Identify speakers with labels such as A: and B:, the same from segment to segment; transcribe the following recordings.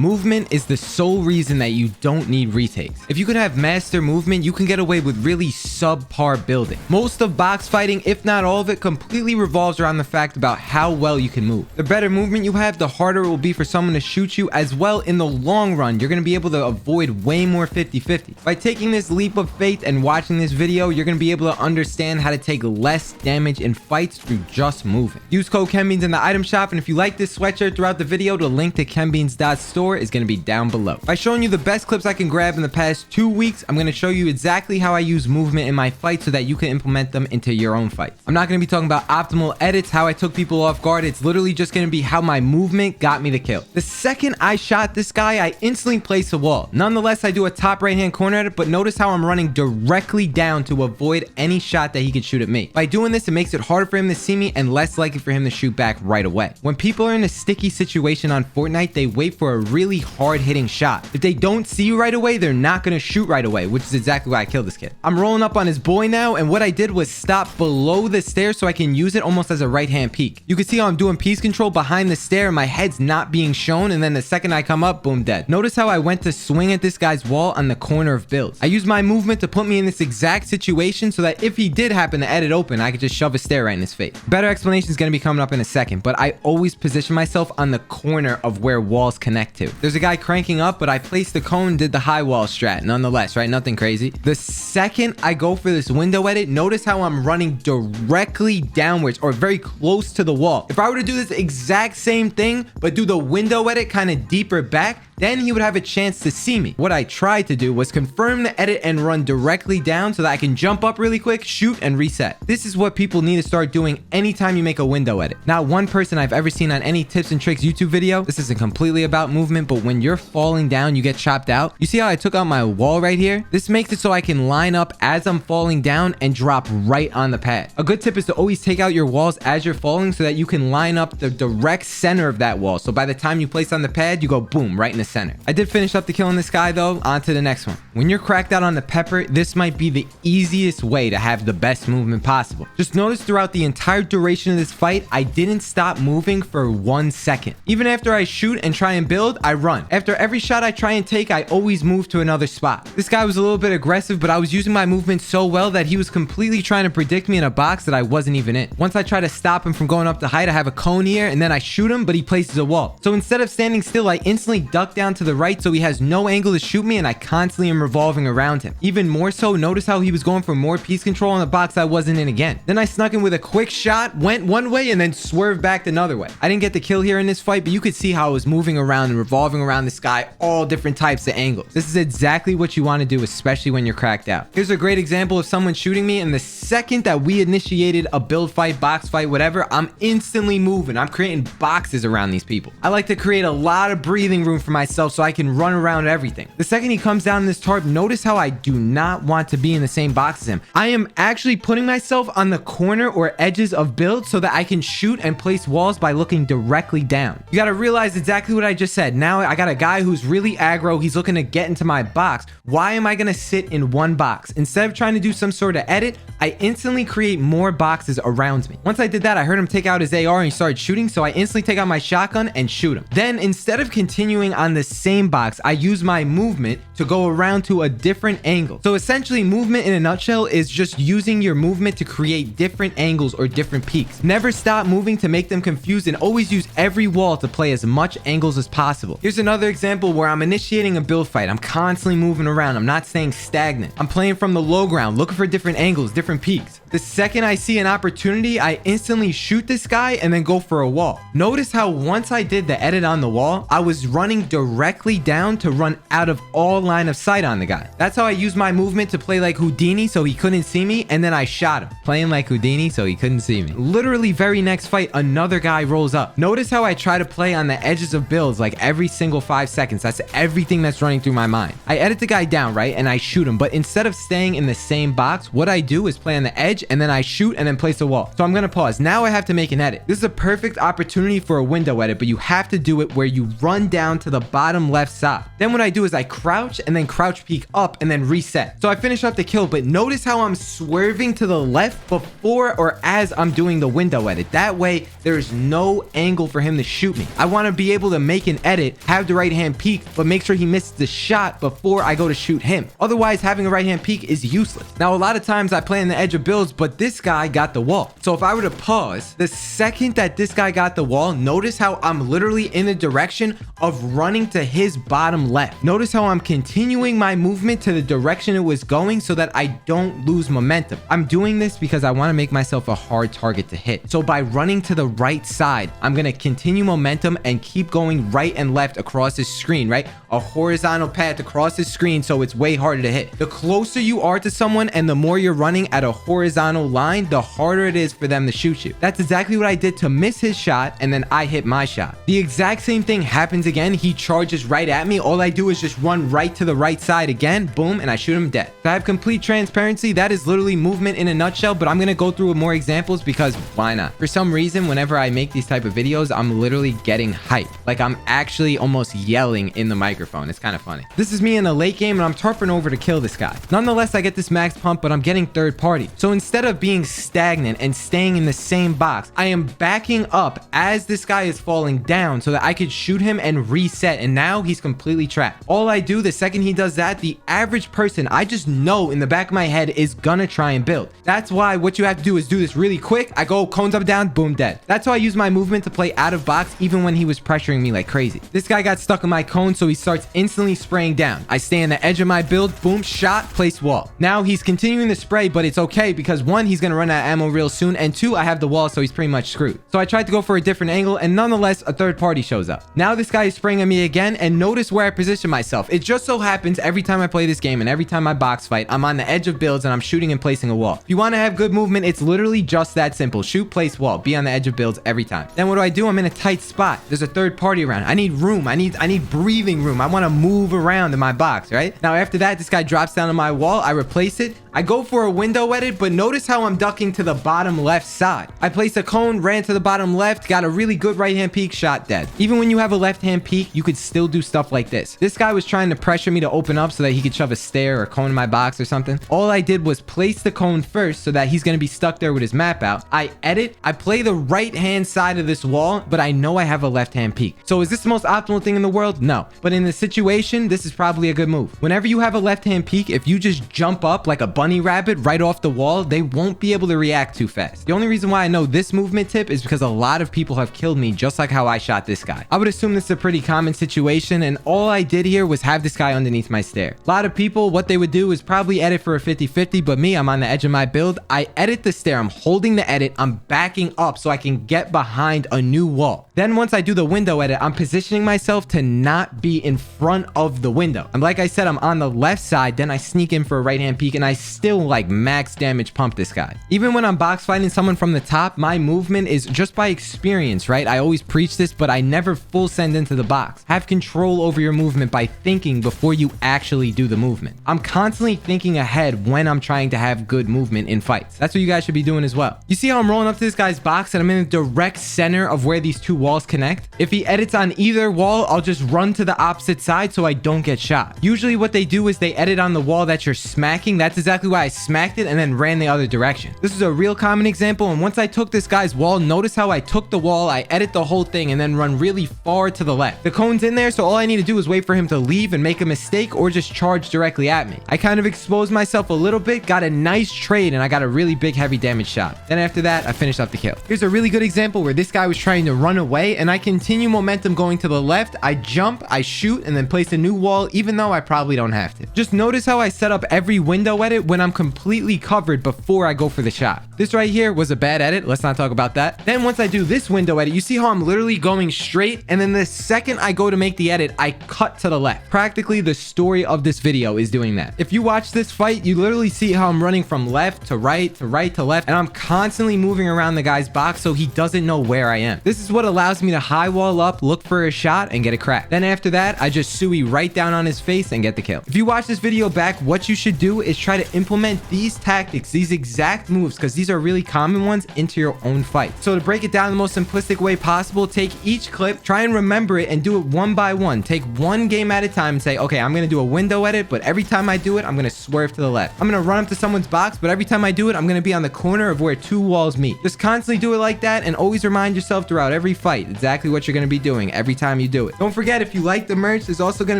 A: movement is the sole reason that you don't need retakes. If you can have master movement, you can get away with really subpar building. Most of box fighting, if not all of it, completely revolves around the fact about how well you can move. The better movement you have, the harder it will be for someone to shoot you. As well, in the long run, you're going to be able to avoid way more 50-50. By taking this leap of faith and watching this video, you're going to be able to understand how to take less damage in fights through just moving. Use code KenBeans in the item shop, and if you like this sweatshirt throughout the video, the link to KenBeans.store is going to be down below. By showing you the best clips I can grab in the past 2 weeks, I'm going to show you exactly how I use movement in my fight so that you can implement them into your own fight. I'm not going to be talking about optimal edits, how I took people off guard. It's literally just going to be how my movement got me the kill. The second I shot this guy, I instantly placed a wall. Nonetheless, I do a top right hand corner edit, but notice how I'm running directly down to avoid any shot that he could shoot at me. By doing this, it makes it harder for him to see me and less likely for him to shoot back right away. When people are in a sticky situation on Fortnite, they wait for a really hard hitting shot. If they don't see you right away, they're not going to shoot right away, which is exactly why I killed this kid. I'm rolling up on his boy now, and what I did was stop below the stairs so I can use it almost as a right hand peek. You can see how I'm doing piece control behind the stair and my head's not being shown, and then the second I come up, boom, dead. Notice how I went to swing at this guy's wall on the corner of builds. I used my movement to put me in this exact situation so that if he did happen to edit open, I could just shove a stair right in his face. Better explanation is going to be coming up in a second, but I always position myself on the corner of where walls connect to. There's a guy cranking up, but I placed the cone, did the high wall strat nonetheless, right? Nothing crazy. The second I go for this window edit, notice how I'm running directly downwards or very close to the wall. If I were to do this exact same thing, but do the window edit kind of deeper back, then he would have a chance to see me. What I tried to do was confirm the edit and run directly down so that I can jump up really quick, shoot, and reset. This is what people need to start doing anytime you make a window edit. Not one person I've ever seen on any tips and tricks YouTube video, this isn't completely about movement, but when you're falling down, you get chopped out. You see how I took out my wall right here? This makes it so I can line up as I'm falling down and drop right on the pad. A good tip is to always take out your walls as you're falling so that you can line up the direct center of that wall. So by the time you place on the pad, you go boom, right in the center. I did finish up the kill on this guy though. On to the next one. When you're cracked out on the pepper, this might be the easiest way to have the best movement possible. Just notice throughout the entire duration of this fight, I didn't stop moving for 1 second. Even after I shoot and try and build, I run. After every shot I try and take, I always move to another spot. This guy was a little bit aggressive, but I was using my movement so well that he was completely trying to predict me in a box that I wasn't even in. Once I try to stop him from going up the height, I have a cone here and then I shoot him, but he places a wall. So instead of standing still, I instantly duck down to the right so he has no angle to shoot me, and I constantly am revolving around him. Even more so, notice how he was going for more piece control in the box I wasn't in again. Then I snuck in with a quick shot, went one way and then swerved back another way. I didn't get the kill here in this fight, but you could see how I was moving around and revolving around this guy, all different types of angles. This is exactly what you want to do, especially when you're cracked out. Here's a great example of someone shooting me, and the second that we initiated a build fight, box fight, whatever, I'm instantly moving. I'm creating boxes around these people. I like to create a lot of breathing room for myself so I can run around everything. The second he comes down in this tarp, notice how I do not want to be in the same box as him. I am actually putting myself on the corner or edges of builds so that I can shoot and place walls by looking directly down. You got to realize exactly what I just said. Now I got a guy who's really aggro. He's looking to get into my box. Why am I going to sit in one box? Instead of trying to do some sort of edit, I instantly create more boxes around me. Once I did that, I heard him take out his AR and he started shooting, so I instantly take out my shotgun and shoot him. Then instead of continuing on the same box, I use my movement to go around to a different angle. So essentially, movement in a nutshell is just using your movement to create different angles or different peaks. Never stop moving to make them confused, and always use every wall to play as much angles as possible. Here's another example where I'm initiating a build fight. I'm constantly moving around. I'm not staying stagnant. I'm playing from the low ground, looking for different angles, different peaks. The second I see an opportunity, I instantly shoot this guy and then go for a wall. Notice how once I did the edit on the wall, I was running directly down to run out of all line of sight on the guy. That's how I used my movement to play like Houdini so he couldn't see me, and then I shot him. Playing like Houdini so he couldn't see me. Literally very next fight, another guy rolls up. Notice how I try to play on the edges of builds like every single 5 seconds. That's everything that's running through my mind. I edit the guy down, right? And I shoot him, but instead of staying in the same box, what I do is play on the edge and then I shoot and then place a wall. So I'm gonna pause. Now I have to make an edit. This is a perfect opportunity for a window edit, but you have to do it where you run down to the bottom left side. Then what I do is I crouch and then crouch peek up and then reset. So I finish up the kill, but notice how I'm swerving to the left before or as I'm doing the window edit. That way there's no angle for him to shoot me. I want to be able to make an edit, have the right hand peek, but make sure he misses the shot before I go to shoot him. Otherwise, having a right hand peek is useless. Now, a lot of times I play on the edge of builds, but this guy got the wall. So if I were to pause, the second that this guy got the wall, notice how I'm literally in the direction of running to his bottom left. Notice how I'm continuing my movement to the direction it was going so that I don't lose momentum. I'm doing this because I want to make myself a hard target to hit. So by running to the right side, I'm going to continue momentum and keep going right and left across his screen, right? A horizontal path across his screen, so it's way harder to hit. The closer you are to someone and the more you're running at a horizontal line, the harder it is for them to shoot you. That's exactly what I did to miss his shot, and then I hit my shot. The exact same thing happens again. He charges right at me. All I do is just run right to the right side again, boom, and I shoot him dead. To have complete transparency, that is literally movement in a nutshell, but I'm gonna go through more examples because why not? For some reason, whenever I make these type of videos, I'm literally getting hyped. Like I'm actually almost yelling in the microphone. It's kind of funny. This is me in the late game and I'm tarping over to kill this guy. Nonetheless, I get this max pump, but I'm getting third party. So instead of being stagnant and staying in the same box, I am backing up as this guy is falling down so that I could shoot him and reset, and now he's completely trapped. All I do the second he does that, the average person, I just know in the back of my head, is gonna try and build. That's why what you have to do is do this really quick. I go cones up, down, boom, dead. That's how I use my movement to play out of box even when he was pressuring me like crazy. This guy got stuck in my cone, so he starts instantly spraying down. I stay on the edge of my build, boom, shot, place wall. Now he's continuing to spray, but it's okay because one, he's gonna run out of ammo real soon, and two, I have the wall, so he's pretty much screwed. So I tried to go for a different angle, and nonetheless, a third party shows up. Now this guy is spraying at me again, and notice where I position myself. It just so happens every time I play this game and every time I box fight, I'm on the edge of builds and I'm shooting and placing a wall. If you want to have good movement, it's literally just that simple. Shoot, place, wall. Be on the edge of builds every time. Then what do? I'm in a tight spot. There's a third party around. I need room. I need breathing room. I want to move around in my box, right? Now after that, this guy drops down on my wall. I replace it. I go for a window edit, but notice how I'm ducking to the bottom left side. I placed a cone, ran to the bottom left, got a really good right hand peek, shot dead. Even when you have a left hand peek, you could still do stuff like this. This guy was trying to pressure me to open up so that he could shove a stair or cone in my box or something. All I did was place the cone first so that he's going to be stuck there with his map out. I edit, I play the right hand side of this wall, but I know I have a left hand peek. So is this the most optimal thing in the world? No. But in the situation, this is probably a good move. Whenever you have a left hand peek, if you just jump up like a bunny rabbit right off the wall, they won't be able to react too fast. The only reason why I know this movement tip is because a lot of people have killed me just like how I shot this guy. I would assume this is a pretty common situation, and all I did here was have this guy underneath my stair. A lot of people, what they would do is probably edit for a 50-50, but me, I'm on the edge of my build. I edit the stair. I'm holding the edit. I'm backing up so I can get behind a new wall. Then once I do the window edit, I'm positioning myself to not be in front of the window. And like I said, I'm on the left side, then I sneak in for a right hand peek, and I still like max damage pump this guy. Even when I'm box fighting someone from the top, my movement is just by experience, right? I always preach this, but I never full send into the box. Have control over your movement by thinking before you actually do the movement. I'm constantly thinking ahead when I'm trying to have good movement in fights. That's what you guys should be doing as well. You see how I'm rolling up to this guy's box and I'm in the direct center of where these two walls connect? If he edits on either wall, I'll just run to the opposite side so I don't get shot. Usually what they do is they edit on the wall that you're smacking. That's exactly why I smacked it and then ran the other direction. This is a real common example, and once I took this guy's wall, notice how I took the wall, I edit the whole thing, and then run really far to the left. The cone's in there, so all I need to do is wait for him to leave and make a mistake or just charge directly at me. I kind of exposed myself a little bit, got a nice trade, and I got a really big heavy damage shot. Then after that, I finished up the kill. Here's a really good example where this guy was trying to run away, and I continue momentum going to the left. I jump, I shoot, and then place a new wall, even though I probably don't have to. Just notice how I set up every window edit when I'm completely covered before I go for the shot. This right here was a bad edit. Let's not talk about that. Then once I do this window edit, you see how I'm literally going straight, and then the second I go to make the edit, I cut to the left. Practically the story of this video is doing that. If you watch this fight, you literally see how I'm running from left to right to left, and I'm constantly moving around the guy's box so he doesn't know where I am. This is what allows allows me to high wall up, look for a shot, and get a crack. Then after that, I just suey right down on his face and get the kill. If you watch this video back, what you should do is try to implement these tactics, these exact moves, because these are really common ones, into your own fight. So to break it down the most simplistic way possible, take each clip, try and remember it, and do it one by one. Take one game at a time and say, okay, I'm going to do a window edit, but every time I do it, I'm going to swerve to the left. I'm going to run up to someone's box, but every time I do it, I'm going to be on the corner of where two walls meet. Just constantly do it like that, and always remind yourself throughout every fight exactly what you're going to be doing every time you do it. Don't forget, if you like the merch, there's also going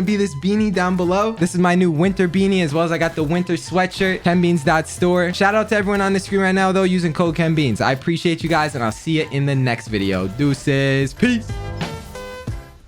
A: to be this beanie down below. This is my new winter beanie, as well as I got the winter sweatshirt, KenBeans.store. Shout out to everyone on the screen right now, though, using code KenBeans. I appreciate you guys, and I'll see you in the next video. Deuces. Peace.